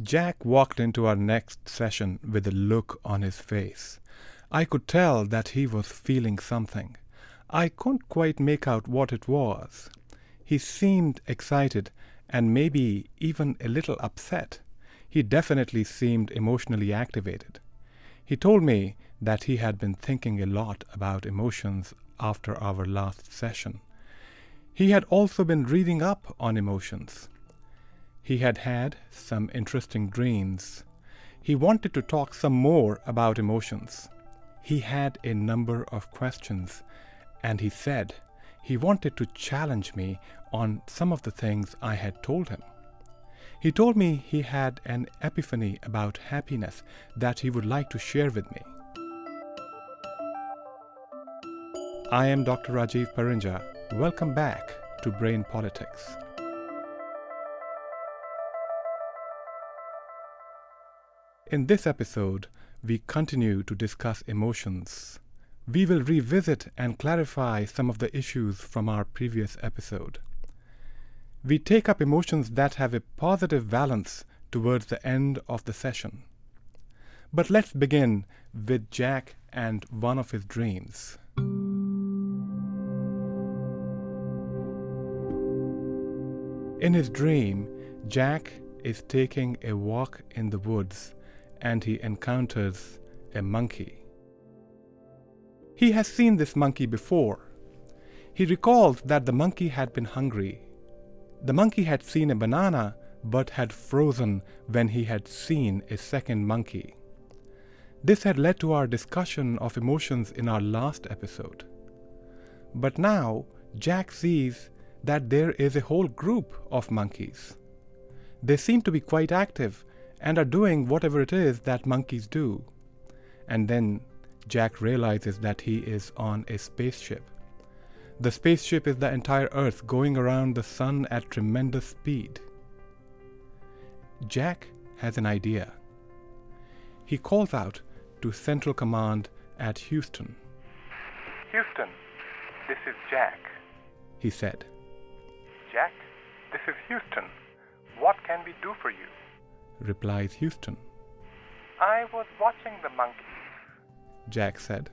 Jack walked into our next session with a look on his face. I could tell that he was feeling something. I couldn't quite make out what it was. He seemed excited and maybe even a little upset. He definitely seemed emotionally activated. He told me that he had been thinking a lot about emotions after our last session. He had also been reading up on emotions. He had had some interesting dreams. He wanted to talk some more about emotions. He had a number of questions, and he said he wanted to challenge me on some of the things I had told him. He told me he had an epiphany about happiness that he would like to share with me. I am Dr. Rajiv Parinja. Welcome back to Brain Politics. In this episode, we continue to discuss emotions. We will revisit and clarify some of the issues from our previous episode. We take up emotions that have a positive valence towards the end of the session. But let's begin with Jack and one of his dreams. In his dream, Jack is taking a walk in the woods and he encounters a monkey. He has seen this monkey before. He recalls that the monkey had been hungry. The monkey had seen a banana but had frozen when he had seen a second monkey. This had led to our discussion of emotions in our last episode. But now Jack sees that there is a whole group of monkeys. They seem to be quite active and are doing whatever it is that monkeys do. And then Jack realizes that he is on a spaceship. The spaceship is the entire Earth going around the sun at tremendous speed. Jack has an idea. He calls out to Central Command at Houston. Houston, this is Jack. He said. Jack, this is Houston. What can we do for you? Replies Houston. I was watching the monkeys. Jack said.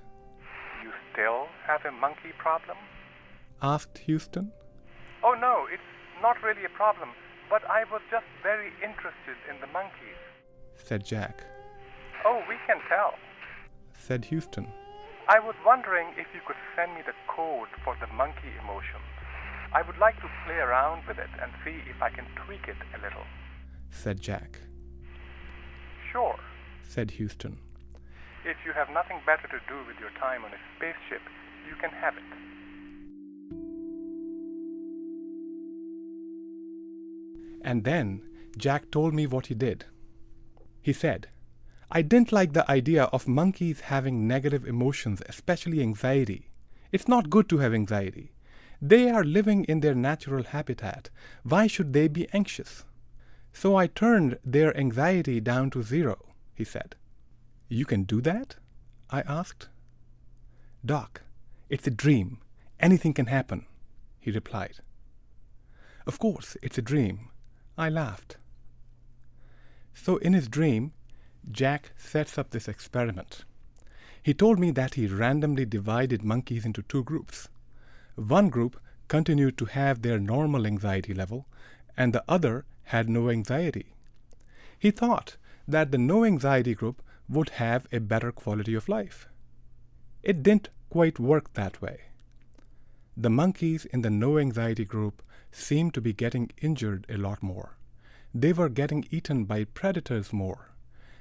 You still have a monkey problem? Asked Houston. Oh no, it's not really a problem, but I was just very interested in the monkeys. Said Jack. Oh, we can tell. Said Houston. I was wondering if you could send me the code for the monkey emotions. I would like to play around with it and see if I can tweak it a little. Said Jack. Sure. Said Houston. If you have nothing better to do with your time on a spaceship, you can have it. And then Jack told me what he did. He said, I didn't like the idea of monkeys having negative emotions, especially anxiety. It's not good to have anxiety. They are living in their natural habitat. Why should they be anxious? So I turned their anxiety down to 0, he said. You can do that? I asked. Doc, it's a dream. Anything can happen, he replied. Of course, it's a dream. I laughed. So in his dream, Jack sets up this experiment. He told me that he randomly divided monkeys into 2 groups. One group continued to have their normal anxiety level, and the other had no anxiety. He thought that the no anxiety group would have a better quality of life. It didn't quite work that way. The monkeys in the no anxiety group seemed to be getting injured a lot more. They were getting eaten by predators more.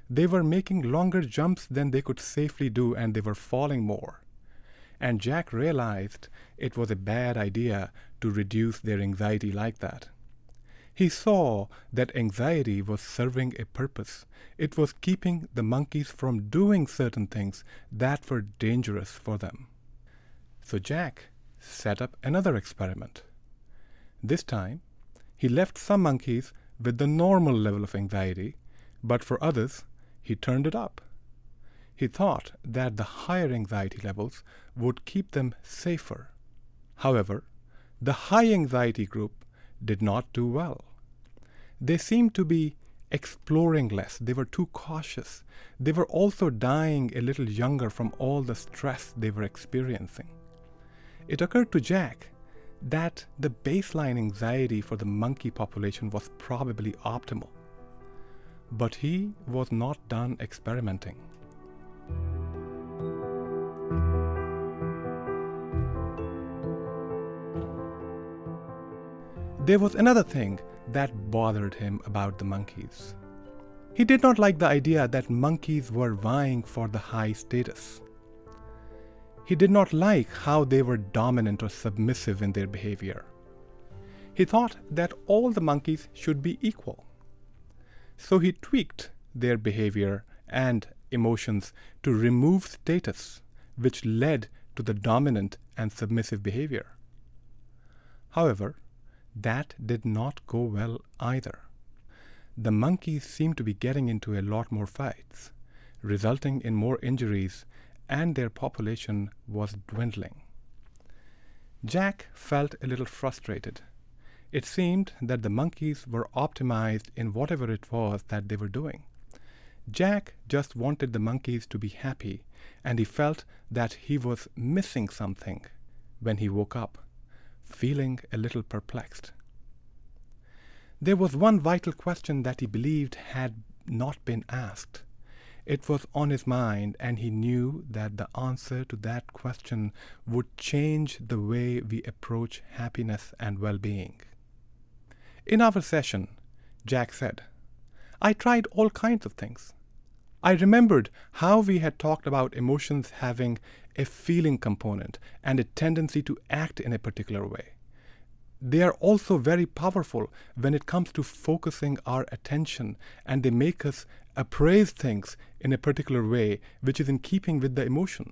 They were making longer jumps than they could safely do, and they were falling more. And Jack realized it was a bad idea to reduce their anxiety like that. He saw that anxiety was serving a purpose. It was keeping the monkeys from doing certain things that were dangerous for them. So Jack set up another experiment. This time, he left some monkeys with the normal level of anxiety, but for others, he turned it up. He thought that the higher anxiety levels would keep them safer. However, the high anxiety group did not do well. They seemed to be exploring less. They were too cautious. They were also dying a little younger from all the stress they were experiencing. It occurred to Jack that the baseline anxiety for the monkey population was probably optimal. But he was not done experimenting. There was another thing that bothered him about the monkeys. He did not like the idea that monkeys were vying for the high status. He did not like how they were dominant or submissive in their behavior. He thought that all the monkeys should be equal. So he tweaked their behavior and emotions to remove status, which led to the dominant and submissive behavior. However, that did not go well either. The monkeys seemed to be getting into a lot more fights, resulting in more injuries, and their population was dwindling. Jack felt a little frustrated. It seemed that the monkeys were optimized in whatever it was that they were doing. Jack just wanted the monkeys to be happy, and he felt that he was missing something when he woke up, feeling a little perplexed. There was one vital question that he believed had not been asked. It was on his mind, and he knew that the answer to that question would change the way we approach happiness and well-being. In our session, Jack said, "I tried all kinds of things. I remembered how we had talked about emotions having a feeling component and a tendency to act in a particular way. They are also very powerful when it comes to focusing our attention, and they make us appraise things in a particular way, which is in keeping with the emotion.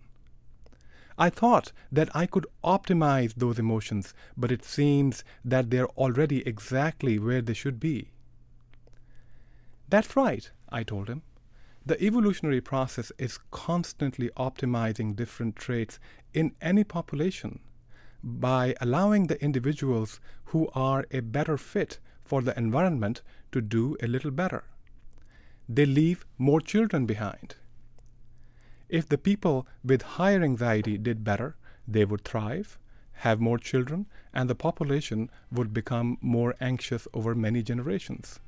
I thought that I could optimize those emotions, but it seems that they're already exactly where they should be." "That's right," I told him. "The evolutionary process is constantly optimizing different traits in any population by allowing the individuals who are a better fit for the environment to do a little better. They leave more children behind. If the people with higher anxiety did better, they would thrive, have more children, and the population would become more anxious over many generations.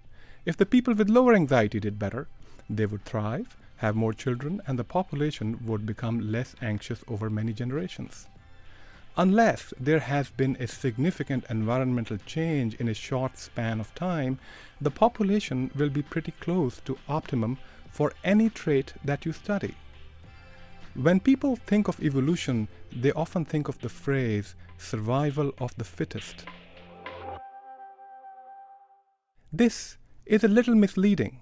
If the people with lower anxiety did better, they would thrive, have more children, and the population would become less anxious over many generations. Unless there has been a significant environmental change in a short span of time, the population will be pretty close to optimum for any trait that you study." When people think of evolution, they often think of the phrase survival of the fittest. This is a little misleading.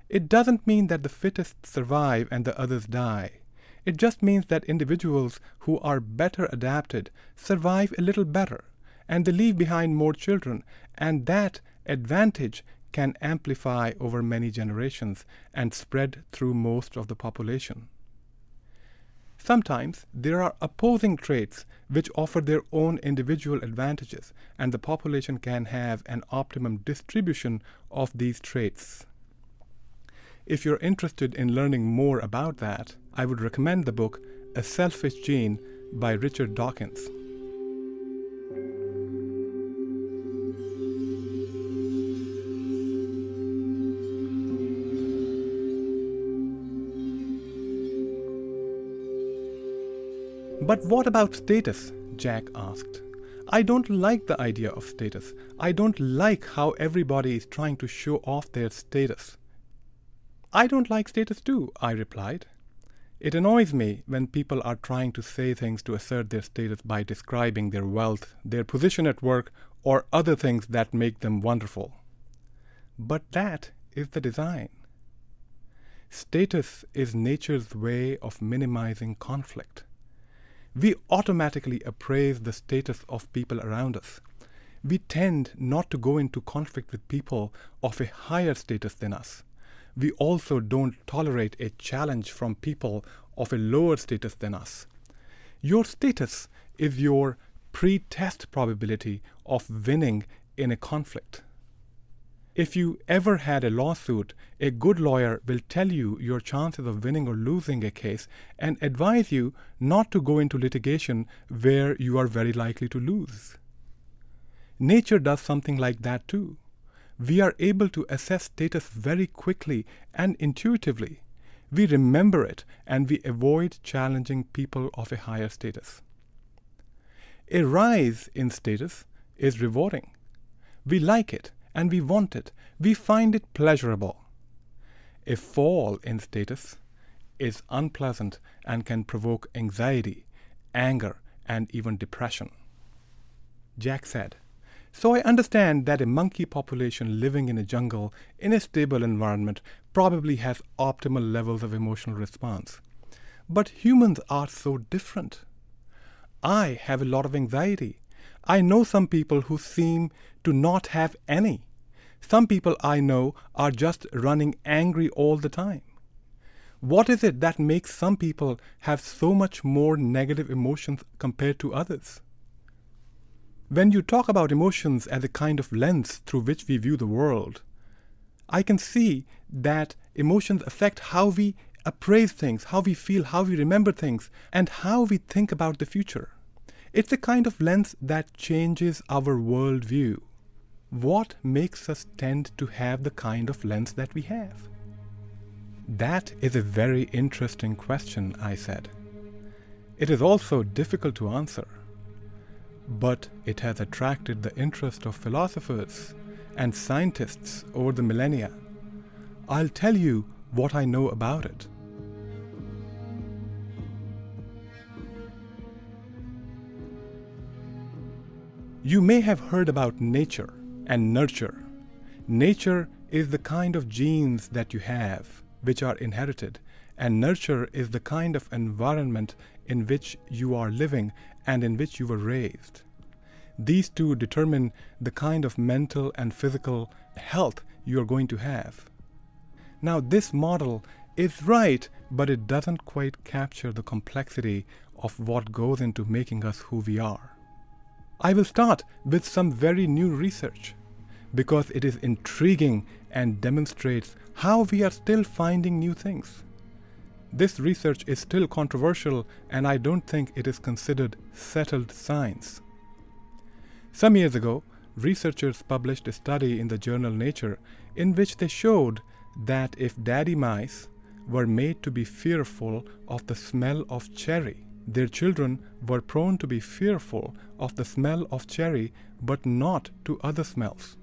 It doesn't mean that the fittest survive and the others die. It just means that individuals who are better adapted survive a little better, and they leave behind more children, and that advantage can amplify over many generations and spread through most of the population. Sometimes there are opposing traits which offer their own individual advantages, and the population can have an optimum distribution of these traits. If you're interested in learning more about that, I would recommend the book A Selfish Gene by Richard Dawkins. "But what about status?" Jack asked. "I don't like the idea of status. I don't like how everybody is trying to show off their status." "I don't like status too," I replied. "It annoys me when people are trying to say things to assert their status by describing their wealth, their position at work, or other things that make them wonderful. But that is the design. Status is nature's way of minimizing conflict. We automatically appraise the status of people around us. We tend not to go into conflict with people of a higher status than us. We also don't tolerate a challenge from people of a lower status than us. Your status is your pre-test probability of winning in a conflict. If you ever had a lawsuit, a good lawyer will tell you your chances of winning or losing a case and advise you not to go into litigation where you are very likely to lose. Nature does something like that too. We are able to assess status very quickly and intuitively. We remember it and we avoid challenging people of a higher status. A rise in status is rewarding. We like it and we want it. We find it pleasurable. A fall in status is unpleasant and can provoke anxiety, anger, and even depression. Jack said, "So I understand that a monkey population living in a jungle in a stable environment probably has optimal levels of emotional response. But humans are so different. I have a lot of anxiety. I know some people who seem to not have any. Some people I know are just running angry all the time. What is it that makes some people have so much more negative emotions compared to others?" When you talk about emotions as a kind of lens through which we view the world, I can see that emotions affect how we appraise things, how we feel, how we remember things, and how we think about the future. It's a kind of lens that changes our worldview. What makes us tend to have the kind of lens that we have? That is a very interesting question, I said. It is also difficult to answer, but it has attracted the interest of philosophers and scientists over the millennia. I'll tell you what I know about it. You may have heard about nature and nurture. Nature is the kind of genes that you have, which are inherited, and nurture is the kind of environment in which you are living and in which you were raised. These two determine the kind of mental and physical health you are going to have. Now, this model is right, but it doesn't quite capture the complexity of what goes into making us who we are. I will start with some very new research because it is intriguing and demonstrates how we are still finding new things. This research is still controversial and I don't think it is considered settled science. Some years ago, researchers published a study in the journal Nature in which they showed that if daddy mice were made to be fearful of the smell of cherry, their children were prone to be fearful of the smell of cherry but not to other smells,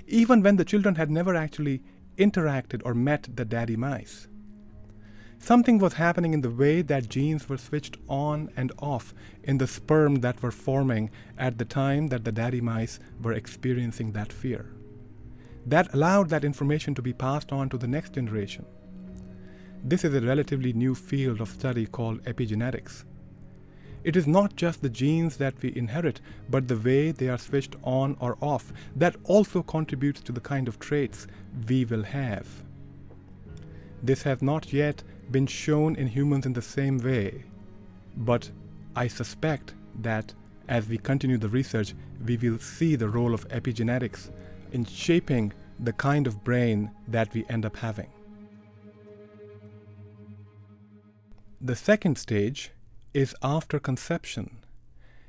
even when the children had never actually interacted or met the daddy mice. Something was happening in the way that genes were switched on and off in the sperm that were forming at the time that the daddy mice were experiencing that fear. That allowed that information to be passed on to the next generation. This is a relatively new field of study called epigenetics. It is not just the genes that we inherit, but the way they are switched on or off that also contributes to the kind of traits we will have. This has not yet been shown in humans in the same way, but I suspect that as we continue the research, we will see the role of epigenetics in shaping the kind of brain that we end up having. The second stage is after conception.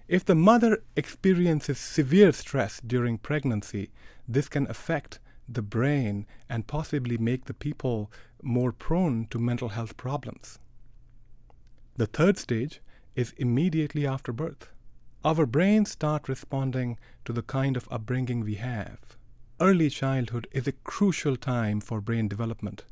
If the mother experiences severe stress during pregnancy, this can affect the brain and possibly make the people more prone to mental health problems. The third stage is immediately after birth. Our brains start responding to the kind of upbringing we have. Early childhood is a crucial time for brain development.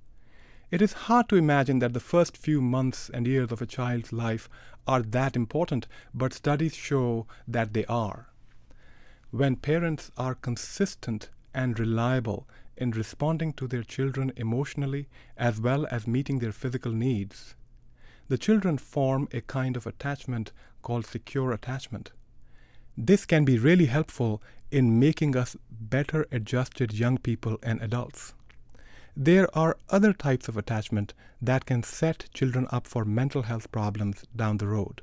It is hard to imagine that the first few months and years of a child's life are that important, but studies show that they are. When parents are consistent and reliable in responding to their children emotionally as well as meeting their physical needs, the children form a kind of attachment called secure attachment. This can be really helpful in making us better adjusted young people and adults. There are other types of attachment that can set children up for mental health problems down the road.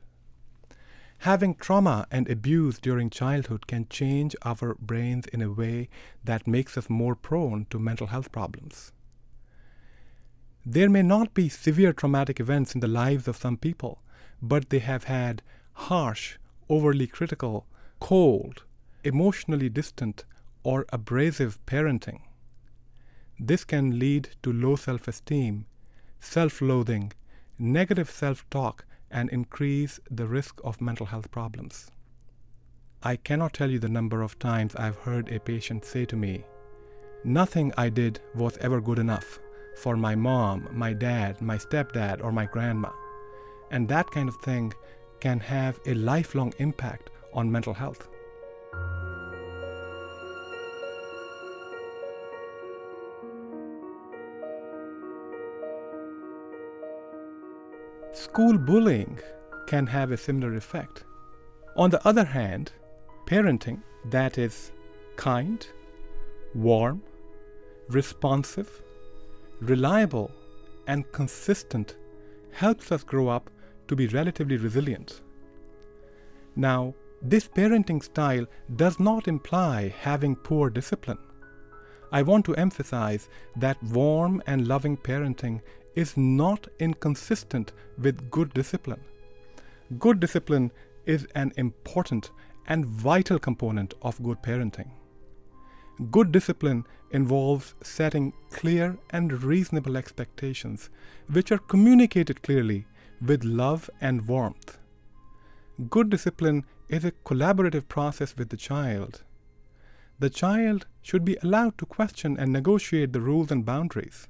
Having trauma and abuse during childhood can change our brains in a way that makes us more prone to mental health problems. There may not be severe traumatic events in the lives of some people, but they have had harsh, overly critical, cold, emotionally distant, or abrasive parenting. This can lead to low self-esteem, self-loathing, negative self-talk, and increase the risk of mental health problems. I cannot tell you the number of times I've heard a patient say to me, "Nothing I did was ever good enough for my mom, my dad, my stepdad, or my grandma." And that kind of thing can have a lifelong impact on mental health. School bullying can have a similar effect. On the other hand, parenting that is kind, warm, responsive, reliable, and consistent helps us grow up to be relatively resilient. Now, this parenting style does not imply having poor discipline. I want to emphasize that warm and loving parenting is not inconsistent with good discipline. Good discipline is an important and vital component of good parenting. Good discipline involves setting clear and reasonable expectations, which are communicated clearly with love and warmth. Good discipline is a collaborative process with the child. The child should be allowed to question and negotiate the rules and boundaries.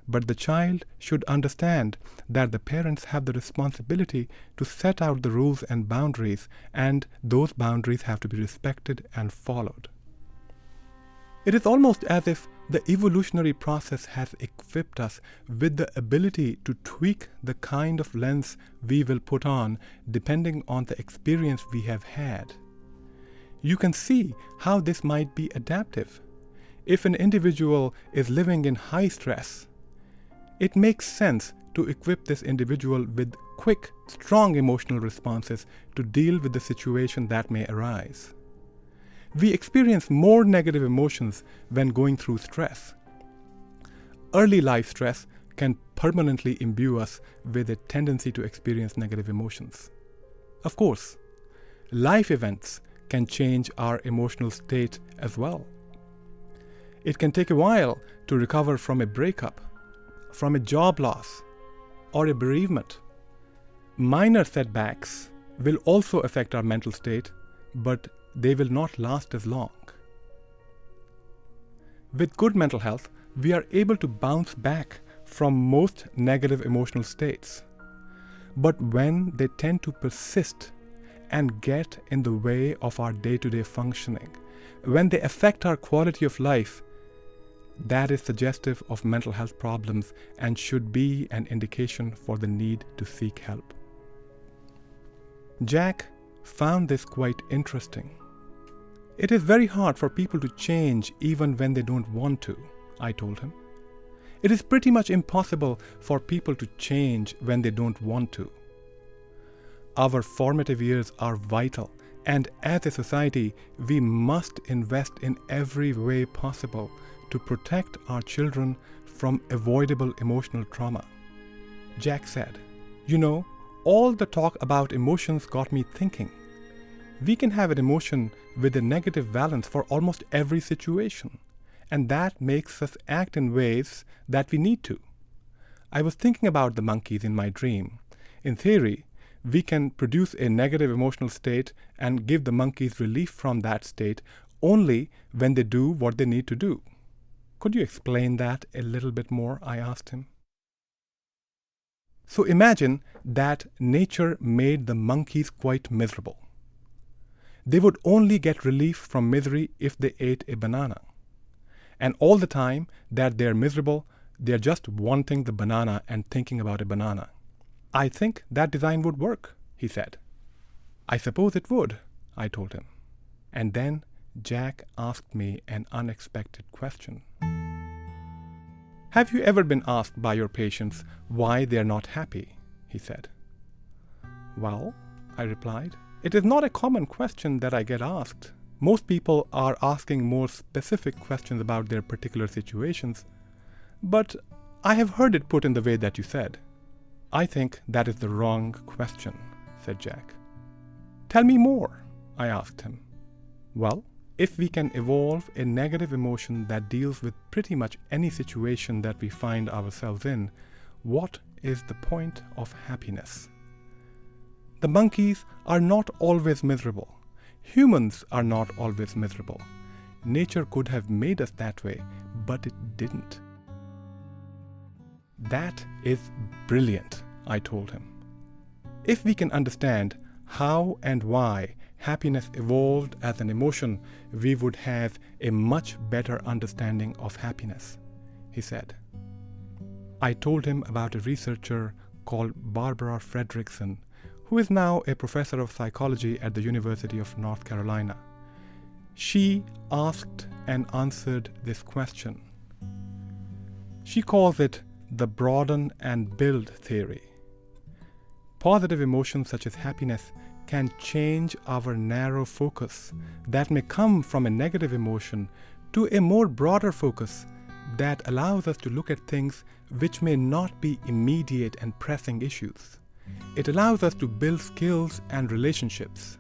But the child should understand that the parents have the responsibility to set out the rules and boundaries, and those boundaries have to be respected and followed. It is almost as if the evolutionary process has equipped us with the ability to tweak the kind of lens we will put on depending on the experience we have had. You can see how this might be adaptive. If an individual is living in high stress, it makes sense to equip this individual with quick, strong emotional responses to deal with the situation that may arise. We experience more negative emotions when going through stress. Early life stress can permanently imbue us with a tendency to experience negative emotions. Of course, life events can change our emotional state as well. It can take a while to recover from a breakup, from a job loss, or a bereavement. Minor setbacks will also affect our mental state, but they will not last as long. With good mental health, we are able to bounce back from most negative emotional states. But when they tend to persist and get in the way of our day-to-day functioning, when they affect our quality of life, that is suggestive of mental health problems and should be an indication for the need to seek help. Jack found this quite interesting. It is very hard for people to change even when they don't want to, I told him. It is pretty much impossible for people to change when they don't want to. Our formative years are vital, and as a society, we must invest in every way possible to protect our children from avoidable emotional trauma. Jack said, "You know, all the talk about emotions got me thinking. We can have an emotion with a negative valence for almost every situation, and that makes us act in ways that we need to. I was thinking about the monkeys in my dream. In theory, we can produce a negative emotional state and give the monkeys relief from that state only when they do what they need to do. Could you explain that a little bit more?" I asked him. So imagine that nature made the monkeys quite miserable. They would only get relief from misery if they ate a banana. And all the time that they're miserable, they're just wanting the banana and thinking about a banana. "I think that design would work," he said. "I suppose it would," I told him. And then Jack asked me an unexpected question. "Have you ever been asked by your patients why they're not happy?" he said. "Well," I replied, It is not a common question that I get asked. Most people are asking more specific questions about their particular situations, but I have heard it put in the way that you said. I think that is the wrong question, said Jack. Tell me more, I asked him. Well, if we can evolve a negative emotion that deals with pretty much any situation that we find ourselves in, what is the point of happiness? The monkeys are not always miserable. Humans are not always miserable. Nature could have made us that way, but it didn't. That is brilliant, I told him. If we can understand how and why happiness evolved as an emotion, we would have a much better understanding of happiness, he said. I told him about a researcher called Barbara Fredrickson, who is now a professor of psychology at the University of North Carolina. She asked and answered this question. She calls it the broaden and build theory. Positive emotions such as happiness can change our narrow focus that may come from a negative emotion to a more broader focus that allows us to look at things which may not be immediate and pressing issues. It allows us to build skills and relationships.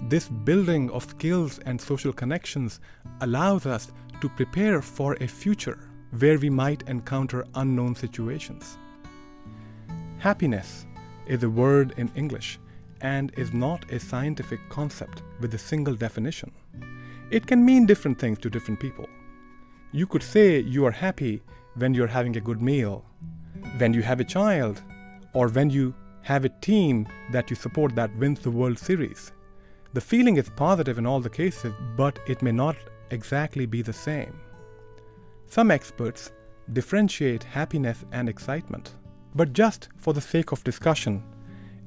This building of skills and social connections allows us to prepare for a future where we might encounter unknown situations. Happiness is a word in English and is not a scientific concept with a single definition. It can mean different things to different people. You could say you are happy when you're having a good meal, when you have a child, or when you have a team that you support that wins the World Series. The feeling is positive in all the cases, but it may not exactly be the same. Some experts differentiate happiness and excitement. But just for the sake of discussion,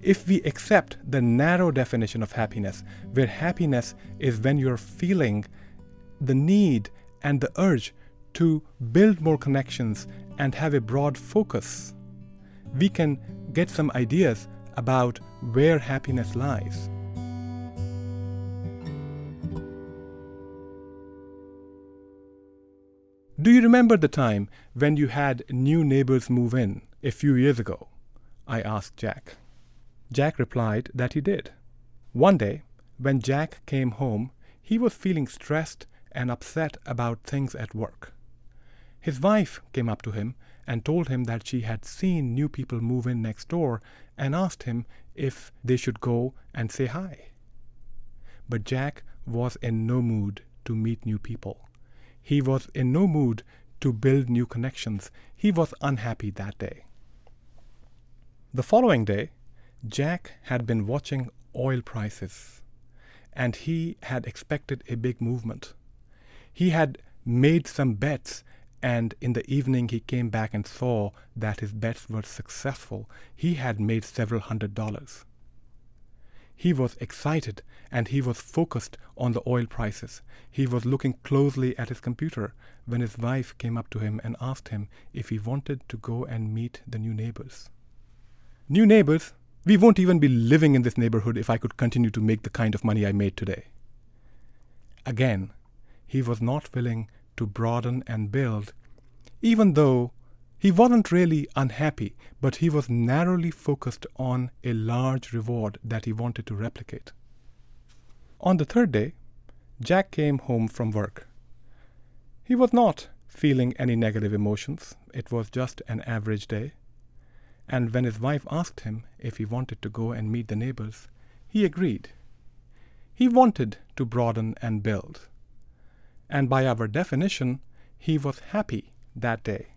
if we accept the narrow definition of happiness, where happiness is when you're feeling the need and the urge to build more connections and have a broad focus, we can get some ideas about where happiness lies. Do you remember the time when you had new neighbors move in a few years ago? I asked Jack. Jack replied that he did. One day, when Jack came home, he was feeling stressed and upset about things at work. His wife came up to him and told him that she had seen new people move in next door and asked him if they should go and say hi. But Jack was in no mood to meet new people. He was in no mood to build new connections. He was unhappy that day. The following day, Jack had been watching oil prices, and he had expected a big movement. He had made some bets, and in the evening he came back and saw that his bets were successful. He had made several $100s. He was excited and he was focused on the oil prices. He was looking closely at his computer when his wife came up to him and asked him if he wanted to go and meet the new neighbors. New neighbors? We won't even be living in this neighborhood if I could continue to make the kind of money I made today. Again, he was not willing to broaden and build, even though he wasn't really unhappy, but he was narrowly focused on a large reward that he wanted to replicate. On the third day, Jack came home from work. He was not feeling any negative emotions. It was just an average day. And when his wife asked him if he wanted to go and meet the neighbors, he agreed. He wanted to broaden and build. And by our definition, he was happy that day.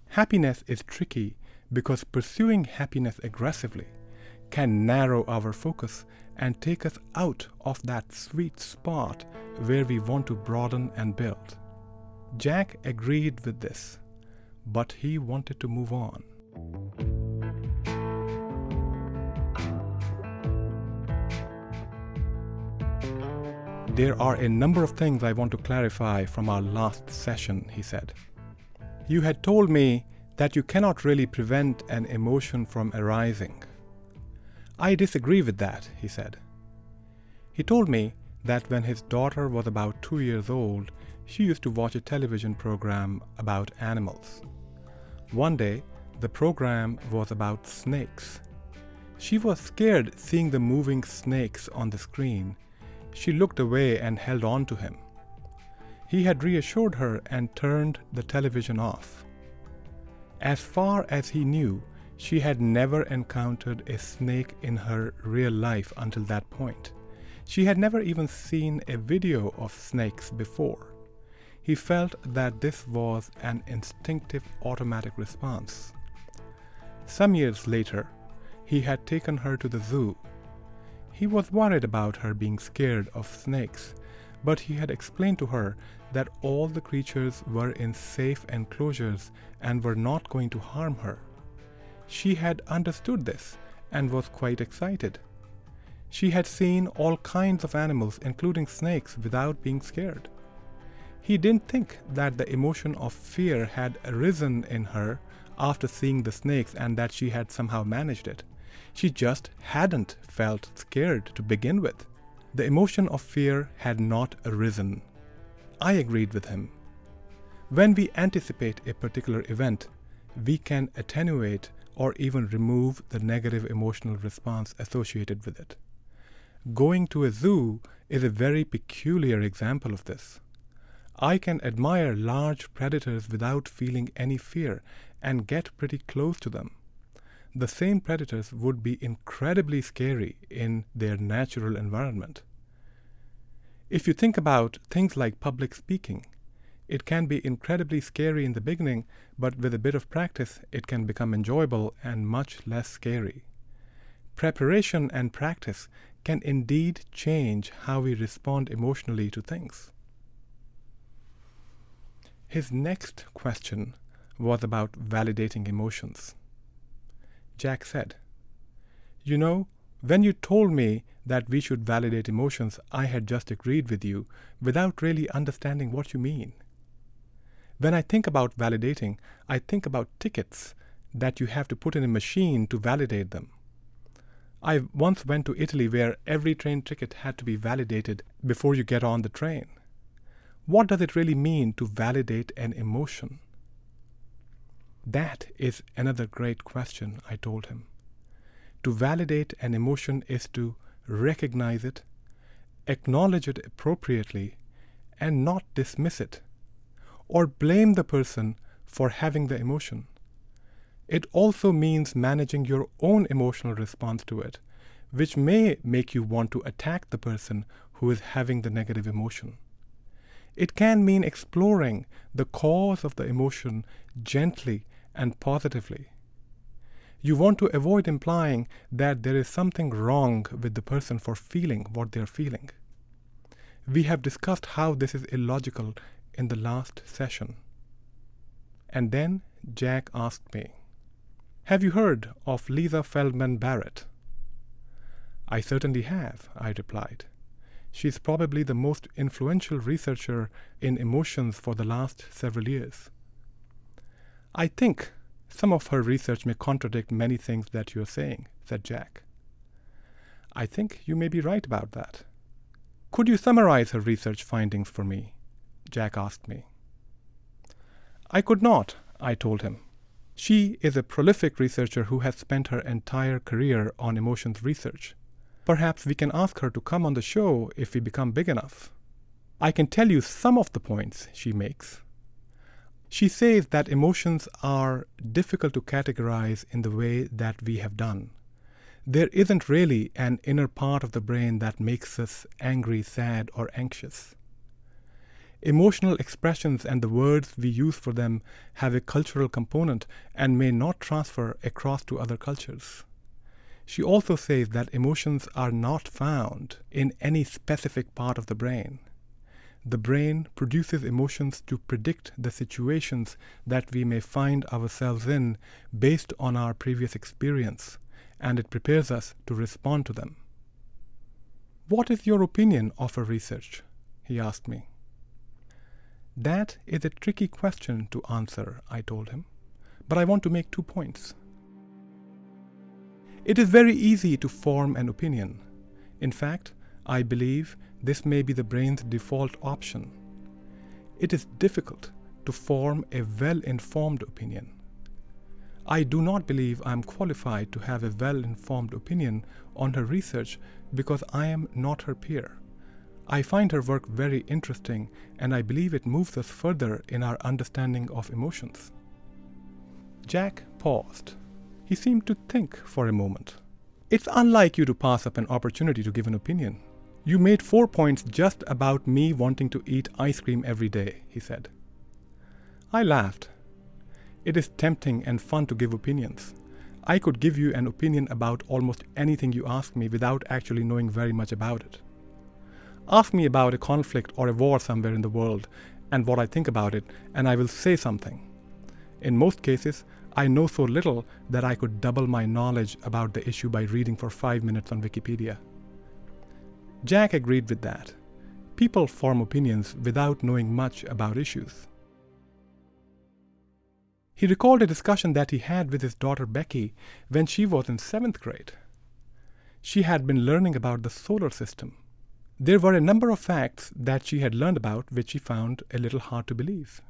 Happiness is tricky because pursuing happiness aggressively can narrow our focus and take us out of that sweet spot where we want to broaden and build. Jack agreed with this, but he wanted to move on. There are a number of things I want to clarify from our last session, he said. You had told me that you cannot really prevent an emotion from arising. I disagree with that, he said. He told me that when his daughter was about 2 years old, she used to watch a television program about animals. One day, the program was about snakes. She was scared seeing the moving snakes on the screen. She looked away and held on to him. He had reassured her and turned the television off. As far as he knew, she had never encountered a snake in her real life until that point. She had never even seen a video of snakes before. He felt that this was an instinctive automatic response. Some years later, he had taken her to the zoo. He was worried about her being scared of snakes, but he had explained to her that all the creatures were in safe enclosures and were not going to harm her. She had understood this and was quite excited. She had seen all kinds of animals, including snakes, without being scared. He didn't think that the emotion of fear had arisen in her after seeing the snakes and that she had somehow managed it. She just hadn't felt scared to begin with. The emotion of fear had not arisen. I agreed with him. When we anticipate a particular event, we can attenuate or even remove the negative emotional response associated with it. Going to a zoo is a very peculiar example of this. I can admire large predators without feeling any fear and get pretty close to them. The same predators would be incredibly scary in their natural environment. If you think about things like public speaking, it can be incredibly scary in the beginning, but with a bit of practice, it can become enjoyable and much less scary. Preparation and practice can indeed change how we respond emotionally to things. His next question was about validating emotions. Jack said, "You know, when you told me that we should validate emotions, I had just agreed with you without really understanding what you mean. When I think about validating, I think about tickets that you have to put in a machine to validate them. I once went to Italy where every train ticket had to be validated before you get on the train. What does it really mean to validate an emotion?" That is another great question, I told him. To validate an emotion is to recognize it, acknowledge it appropriately, and not dismiss it, or blame the person for having the emotion. It also means managing your own emotional response to it, which may make you want to attack the person who is having the negative emotion. It can mean exploring the cause of the emotion gently and positively. You want to avoid implying that there is something wrong with the person for feeling what they are feeling. We have discussed how this is illogical in the last session. And then Jack asked me, "Have you heard of Lisa Feldman Barrett?" "I certainly have," I replied. "She's probably the most influential researcher in emotions for the last several years." "I think some of her research may contradict many things that you're saying," said Jack. "I think you may be right about that." "Could you summarize her research findings for me?" Jack asked me. "I could not," I told him. "She is a prolific researcher who has spent her entire career on emotions research. Perhaps we can ask her to come on the show if we become big enough. I can tell you some of the points she makes. She says that emotions are difficult to categorize in the way that we have done. There isn't really an inner part of the brain that makes us angry, sad, or anxious. Emotional expressions and the words we use for them have a cultural component and may not transfer across to other cultures. She also says that emotions are not found in any specific part of the brain. The brain produces emotions to predict the situations that we may find ourselves in based on our previous experience, and it prepares us to respond to them." "What is your opinion of her research?" he asked me. "That is a tricky question to answer," I told him, "but I want to make 2 points. It is very easy to form an opinion. In fact, I believe this may be the brain's default option. It is difficult to form a well-informed opinion. I do not believe I am qualified to have a well-informed opinion on her research because I am not her peer. I find her work very interesting, and I believe it moves us further in our understanding of emotions. Jack paused. He seemed to think for a moment. It's unlike you to pass up an opportunity to give an opinion. You made 4 points just about me wanting to eat ice cream every day, he said. I laughed. It is tempting and fun to give opinions. I could give you an opinion about almost anything you ask me without actually knowing very much about it. Ask me about a conflict or a war somewhere in the world and what I think about it, and I will say something. In most cases, I know so little that I could double my knowledge about the issue by reading for 5 minutes on Wikipedia. Jack agreed with that. People form opinions without knowing much about issues. He recalled a discussion that he had with his daughter Becky when she was in 7th grade. She had been learning about the solar system. There were a number of facts that she had learned about which she found a little hard to believe.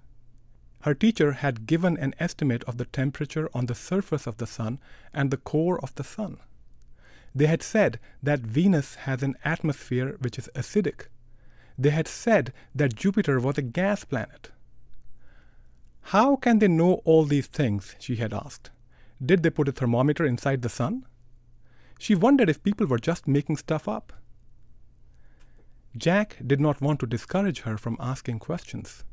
Her teacher had given an estimate of the temperature on the surface of the sun and the core of the sun. They had said that Venus has an atmosphere which is acidic. They had said that Jupiter was a gas planet. How can they know all these things, she had asked. Did they put a thermometer inside the sun? She wondered if people were just making stuff up. Jack did not want to discourage her from asking questions.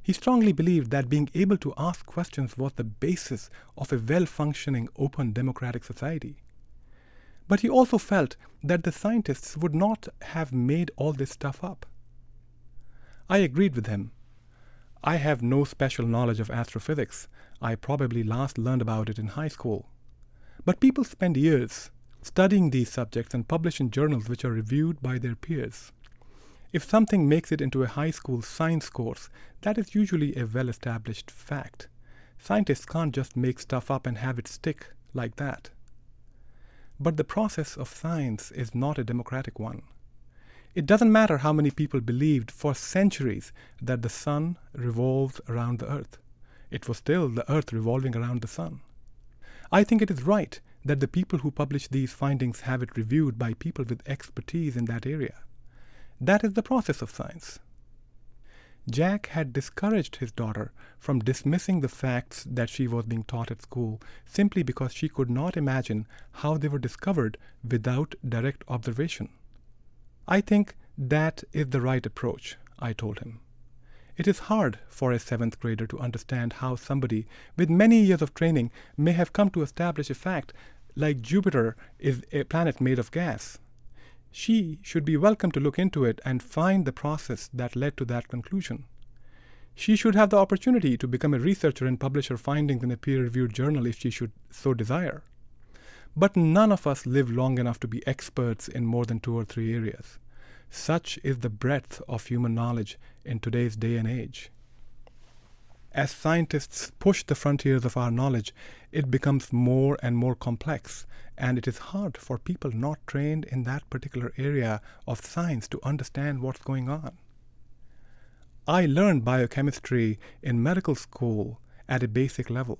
He strongly believed that being able to ask questions was the basis of a well-functioning, open, democratic society. But he also felt that the scientists would not have made all this stuff up. I agreed with him. I have no special knowledge of astrophysics. I probably last learned about it in high school. But people spend years studying these subjects and publish in journals which are reviewed by their peers. If something makes it into a high school science course, that is usually a well-established fact. Scientists can't just make stuff up and have it stick like that. But the process of science is not a democratic one. It doesn't matter how many people believed for centuries that the sun revolves around the earth. It was still the earth revolving around the sun. I think it is right that the people who publish these findings have it reviewed by people with expertise in that area. That is the process of science. Jack had discouraged his daughter from dismissing the facts that she was being taught at school simply because she could not imagine how they were discovered without direct observation. I think that is the right approach, I told him. It is hard for a 7th grader to understand how somebody with many years of training may have come to establish a fact like Jupiter is a planet made of gas. She should be welcome to look into it and find the process that led to that conclusion. She should have the opportunity to become a researcher and publish her findings in a peer-reviewed journal if she should so desire. But none of us live long enough to be experts in more than 2 or 3 areas. Such is the breadth of human knowledge in today's day and age. As scientists push the frontiers of our knowledge, it becomes more and more complex, and it is hard for people not trained in that particular area of science to understand what's going on. I learned biochemistry in medical school at a basic level,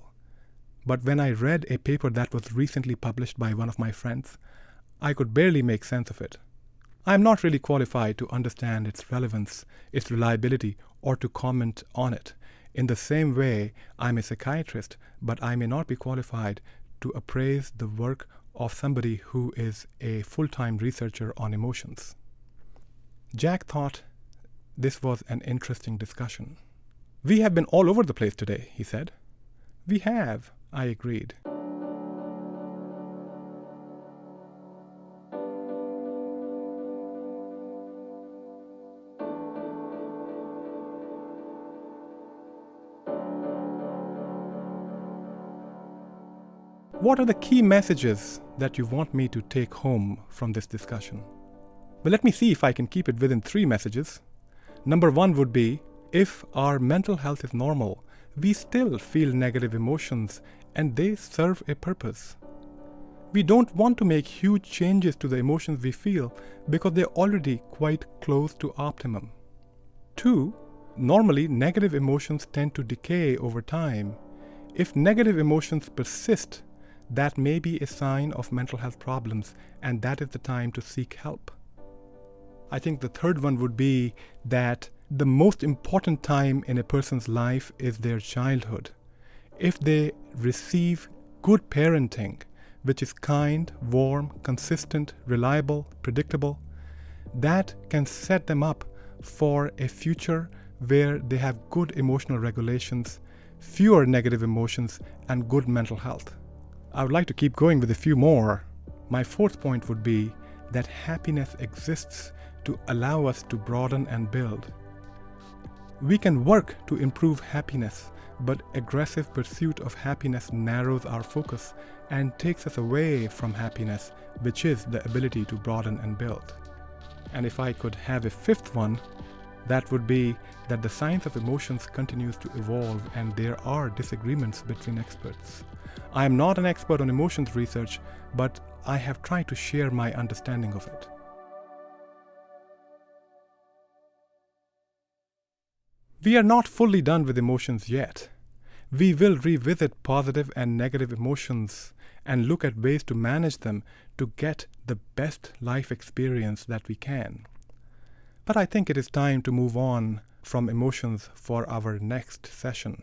but when I read a paper that was recently published by one of my friends, I could barely make sense of it. I am not really qualified to understand its relevance, its reliability, or to comment on it. In the same way, I'm a psychiatrist, but I may not be qualified to appraise the work of somebody who is a full-time researcher on emotions. Jack thought this was an interesting discussion. We have been all over the place today, he said. We have, I agreed. What are the key messages that you want me to take home from this discussion? Well, let me see if I can keep it within 3 messages. Number 1 would be, if our mental health is normal, we still feel negative emotions and they serve a purpose. We don't want to make huge changes to the emotions we feel because they're already quite close to optimum. 2. Normally, negative emotions tend to decay over time. If negative emotions persist, that may be a sign of mental health problems, and that is the time to seek help. I think the third one would be that the most important time in a person's life is their childhood. If they receive good parenting, which is kind, warm, consistent, reliable, predictable, that can set them up for a future where they have good emotional regulations, fewer negative emotions, and good mental health. I would like to keep going with a few more. My fourth point would be that happiness exists to allow us to broaden and build. We can work to improve happiness, but aggressive pursuit of happiness narrows our focus and takes us away from happiness, which is the ability to broaden and build. And if I could have a fifth one, that would be that the science of emotions continues to evolve and there are disagreements between experts. I am not an expert on emotions research, but I have tried to share my understanding of it. We are not fully done with emotions yet. We will revisit positive and negative emotions and look at ways to manage them to get the best life experience that we can. But I think it is time to move on from emotions for our next session.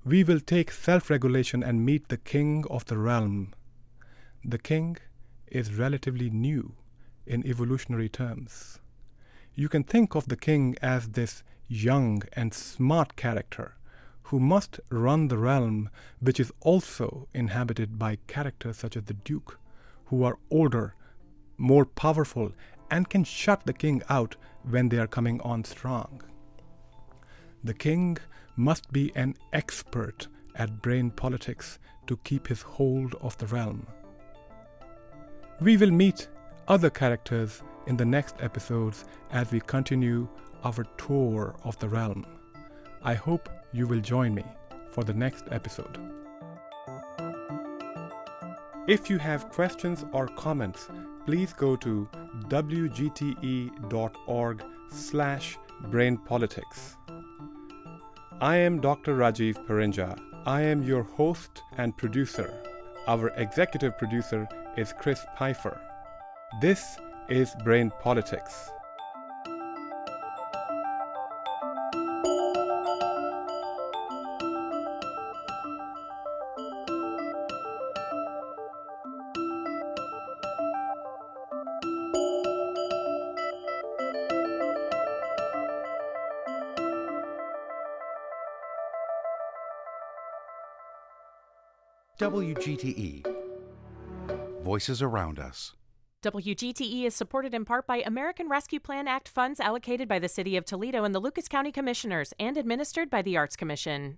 We will take self-regulation and meet the king of the realm. The king is relatively new in evolutionary terms. You can think of the king as this young and smart character who must run the realm, which is also inhabited by characters such as the duke, who are older, more powerful, and can shut the king out when they are coming on strong. The king must be an expert at brain politics to keep his hold of the realm. We will meet other characters in the next episodes as we continue our tour of the realm. I hope you will join me for the next episode. If you have questions or comments, please go to wgte.org/brainpolitics. I am Dr. Rajiv Parinja. I am your host and producer. Our executive producer is Chris Pfeiffer. This is Brain Politics. WGTE. Voices around us. WGTE is supported in part by American Rescue Plan Act funds allocated by the City of Toledo and the Lucas County Commissioners and administered by the Arts Commission.